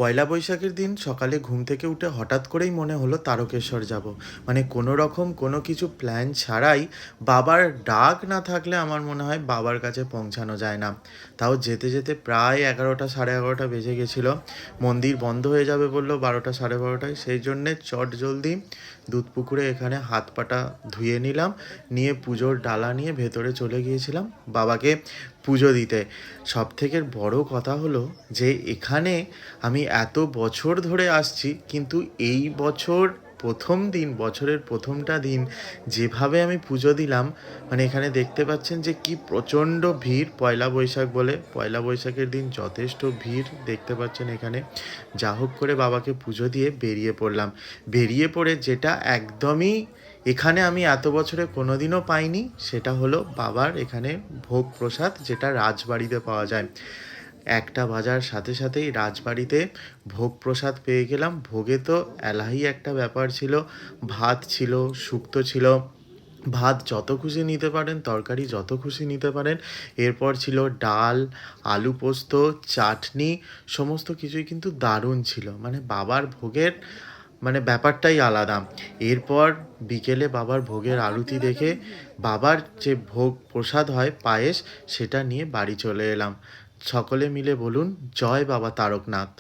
পয়লা বৈশাখের দিন সকালে ঘুম থেকে উঠে হঠাৎ করেই মনে হলো তারকেশ্বর যাব। মানে কোনো রকম কোনো কিছু প্ল্যান ছাড়াই বাবার ডাক না থাকলে আমার মনে হয় বাবার কাছে পৌঁছানো যায় না। তাও যেতে যেতে প্রায় 11টা 11:30 বেজে গেছিলো। মন্দির বন্ধ হয়ে যাবে বললো 12টা 12:30টায়, সেই জন্যে চটজলদি দুধপুকুরে এখানে হাত পাটা ধুয়ে নিলাম, নিয়ে পুজোর ডালা নিয়ে ভেতরে চলে গিয়েছিলাম বাবাকে পুজো দিতে। সবথেকে বড় কথা হলো যে এখানে আমি এত বছর ধরে আসছি, কিন্তু এই বছর প্রথম দিন, বছরের প্রথমটা দিন যেভাবে আমি পুজো দিলাম, মানে এখানে দেখতে পাচ্ছেন যে কি প্রচণ্ড ভিড়। পয়লা বৈশাখ বলে পয়লা বৈশাখের দিন যথেষ্ট ভিড় দেখতে পাচ্ছেন এখানে। যা হোক করে বাবাকে পুজো দিয়ে বেরিয়ে পড়লাম। বেরিয়ে পড়ে যেটা একদমই এখানে আমি এত বছরে কোনোদিনও পাইনি, সেটা হলো বাবার এখানে ভোগ প্রসাদ, যেটা রাজবাড়িতে পাওয়া যায়। 1টা বাজার সাথে সাথেই রাজবাড়িতে ভোগ প্রসাদ পেয়ে গেলাম। ভোগে তো এলাহি একটা ব্যাপার ছিল, ভাত ছিল, শুক্তো ছিল। ভাত যত খুশি নিতে পারেন, তরকারি যত খুশি নিতে পারেন। এরপর ছিল ডাল, আলু পোস্ত, চাটনি, সমস্ত কিছুই কিন্তু দারুণ ছিল। মানে বাবার ভোগের মানে ব্যাপারটাই আলাদা। এরপর বিকেলে বাবার ভোগের আরতি দেখে বাবার যে ভোগ প্রসাদ হয় পায়েস, সেটা নিয়ে বাড়ি চলে এলাম। সকলে মিলে বলুন জয় বাবা তারকনাথ।